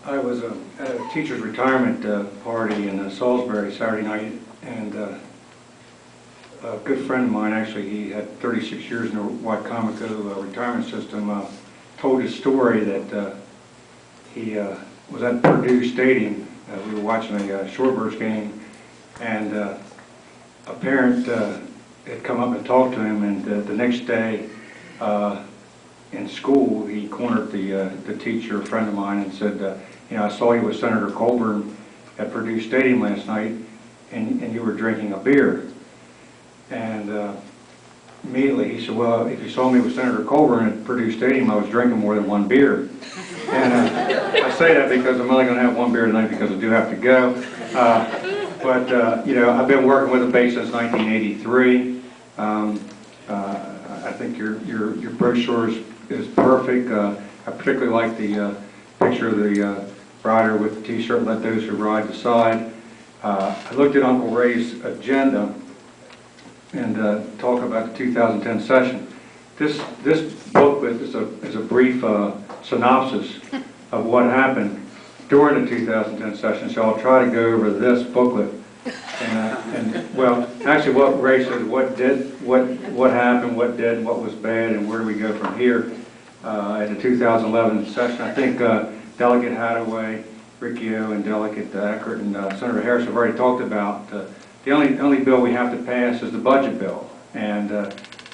I was at a teacher's retirement party in Salisbury Saturday night, and a good friend of mine, actually, he had 36 years in the White Comico retirement system, told his story that he was at Purdue Stadium. We were watching a Shorebirds game, and a parent had come up and talked to him, and the next day in school, he cornered the teacher, a friend of mine, and said, you know, I saw you with Senator Colburn at Purdue Stadium last night, and you were drinking a beer. And immediately he said, well, if you saw me with Senator Colburn at Purdue Stadium, I was drinking more than one beer. And I say that because I'm only going to have one beer tonight because I do have to go. But you know, I've been working with ABATE since 1983. I think your brochure is perfect. I particularly like the picture of the rider with the T-shirt, "Let those who ride decide." I looked at Uncle Ray's agenda and talk about the 2010 session. This booklet is a brief synopsis of what happened during the 2010 session. So I'll try to go over this booklet. And well, actually, what Ray said, what happened, what did, what was bad, and where do we go from here at the 2011 session. I think Delegate Hadaway, Riccio, and Delegate Eckert and Senator Harris have already talked about the only bill we have to pass is the budget bill, and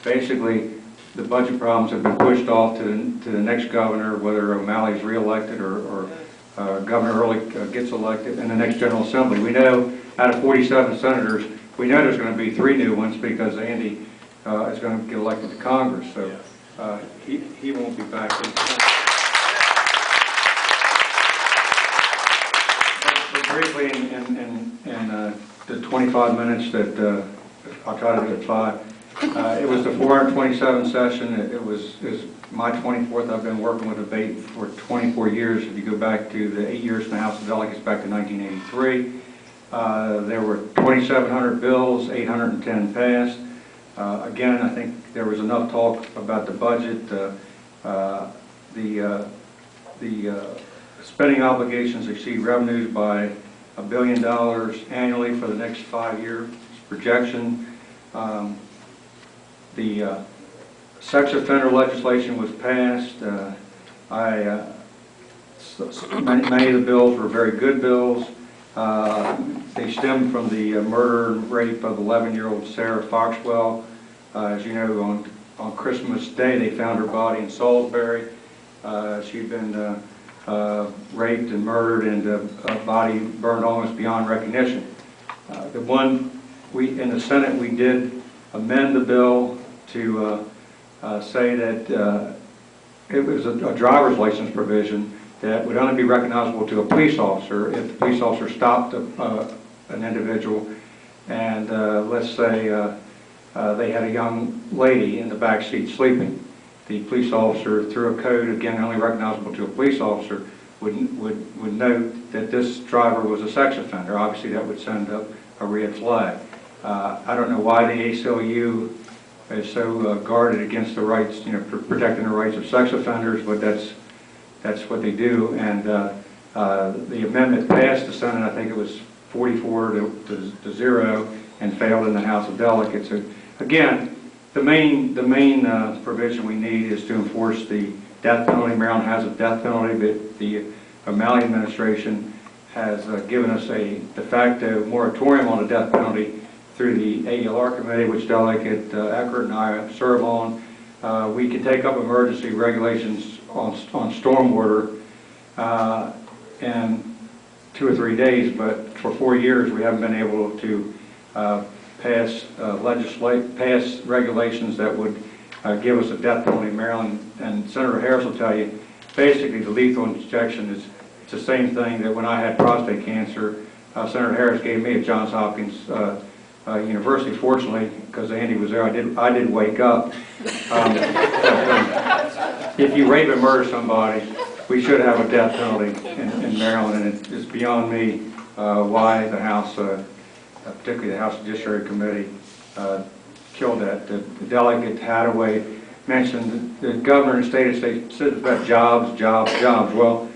basically the budget problems have been pushed off to the next governor, whether O'Malley's re-elected or Governor Early gets elected, and the next General Assembly. We know out of 47 senators, we know there's going to be 3 new ones because Andy is going to get elected to Congress, so he won't be back. But briefly, in the 25 minutes that I'll try to do at 5. It was the 427 session. It was my 24th. I've been working with ABATE for 24 years. If you go back to the 8 years in the House of Delegates back to 1983, there were 2,700 bills, 810 passed. Again, I think there was enough talk about the budget. The spending obligations exceed revenues by $1 billion annually for the next 5 years projection. The sex offender legislation was passed. Many of the bills were very good bills. They stemmed from the murder and rape of 11-year-old Sarah Foxwell. As you know, on Christmas Day, they found her body in Salisbury. She'd been raped and murdered, and a body burned almost beyond recognition. In the Senate, we did amend the bill to say that it was a driver's license provision that would only be recognizable to a police officer if the police officer stopped an individual, and let's say they had a young lady in the back seat sleeping. The police officer, through a code, again only recognizable to a police officer, would note that this driver was a sex offender. Obviously, that would send up a red flag. I don't know why the ACLU is so guarded against the rights, protecting the rights of sex offenders, but that's what they do. And the amendment passed the Senate. I think it was 44 to 0, and failed in the House of Delegates. So again, the main provision we need is to enforce the death penalty. Maryland has a death penalty, but the O'Malley administration has given us a de facto moratorium on the death penalty through the AELR committee, which Delegate Eckert and I serve on. We can take up emergency regulations on stormwater in 2 or 3 days, but for 4 years we haven't been able to pass regulations that would give us a death penalty in Maryland. And Senator Harris will tell you, basically the lethal injection is the same thing that when I had prostate cancer, Senator Harris gave me at Johns Hopkins University. Fortunately, because Andy was there, I did wake up. If you rape and murder somebody, we should have a death penalty in Maryland, and it's beyond me why the House, particularly the House Judiciary Committee, killed that. The Delegate Hadaway mentioned the governor and state said about jobs. Well,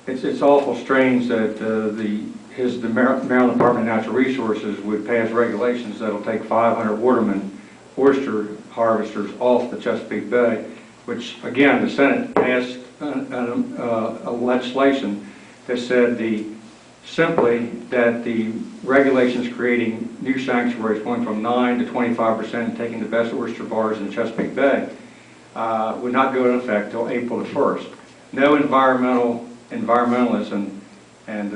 it's awful strange that the Maryland Department of Natural Resources would pass regulations that'll take 500 watermen, oyster harvesters off the Chesapeake Bay, which again the Senate passed a legislation that said simply that the regulations creating new sanctuaries going from 9 to 25% and taking the best oyster bars in Chesapeake Bay would not go into effect until April the 1st. No environmentalists, and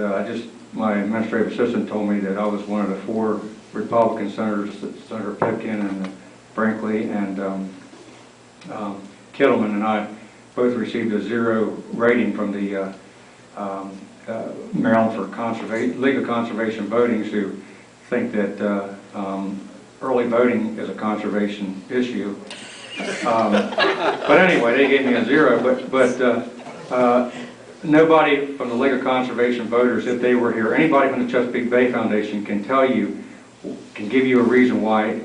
my administrative assistant told me that I was one of the 4 Republican senators, Senator Pipkin and Brinkley and Kittleman and I both received a 0 rating from the Maryland for League of Conservation Voting, who think that early voting is a conservation issue. But anyway, they gave me a 0. But nobody from the League of Conservation Voters, if they were here, anybody from the Chesapeake Bay Foundation can give you a reason why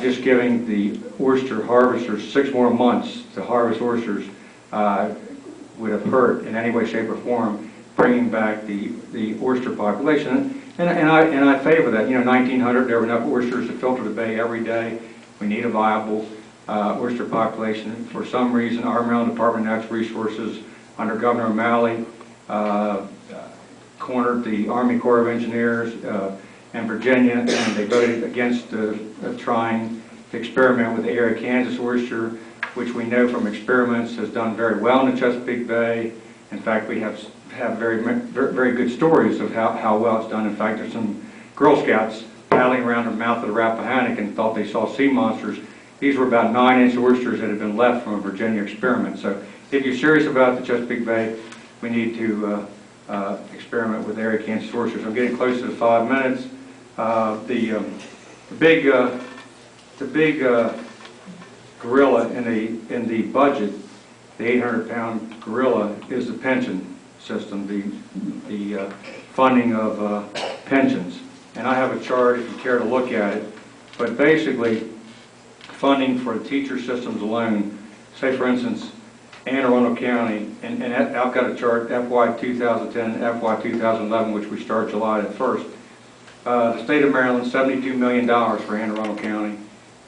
just giving the oyster harvesters 6 more months to harvest oysters would have hurt in any way, shape, or form, bringing back the oyster population. And I favor that. 1900, there were enough oysters to filter the bay every day. We need a viable oyster population. For some reason, our Maryland Department of Natural Resources, under Governor O'Malley, cornered the Army Corps of Engineers and Virginia, and they voted against trying to experiment with the area Kansas oyster, which we know from experiments has done very well in the Chesapeake Bay. In fact, we have very good stories of how well it's done. In fact, there's some Girl Scouts paddling around the mouth of the Rappahannock and thought they saw sea monsters. These were about 9-inch oysters that had been left from a Virginia experiment. So if you're serious about the Chesapeake Bay, we need to experiment with area Kansas oysters. I'm getting close to the 5 minutes. The big gorilla in the budget, the 800-pound gorilla, is the pension system, the funding of pensions. And I have a chart if you care to look at it. But basically, funding for the teacher systems alone, say for instance, Anne Arundel County, and I've got a chart, FY 2010, FY 2011, which we start July the 1st. The state of Maryland, $72 million for Anne Arundel County,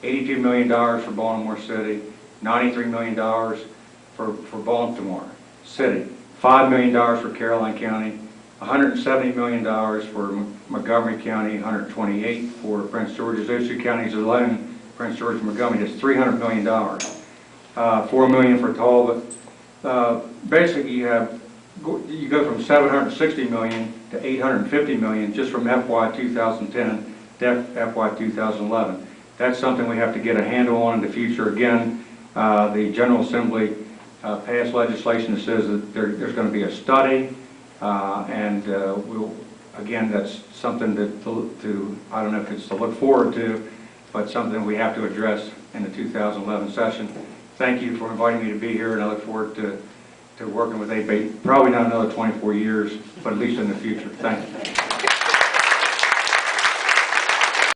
$82 million for Baltimore City, $93 million for Baltimore City, $5 million for Caroline County, $170 million for Montgomery County, $128 for Prince George's. Those 2 counties alone, Prince George and Montgomery, that's $300 million. $4 million for Talbot. Basically, you go from $760 million to $850 million just from FY 2010 to FY 2011. That's something we have to get a handle on in the future. Again, the General Assembly passed legislation that says that there's going to be a study, and again, that's something that I don't know if it's to look forward to, but something we have to address in the 2011 session. Thank you for inviting me to be here, and I look forward to working with ABATE, probably not another 24 years, but at least in the future. Thank you.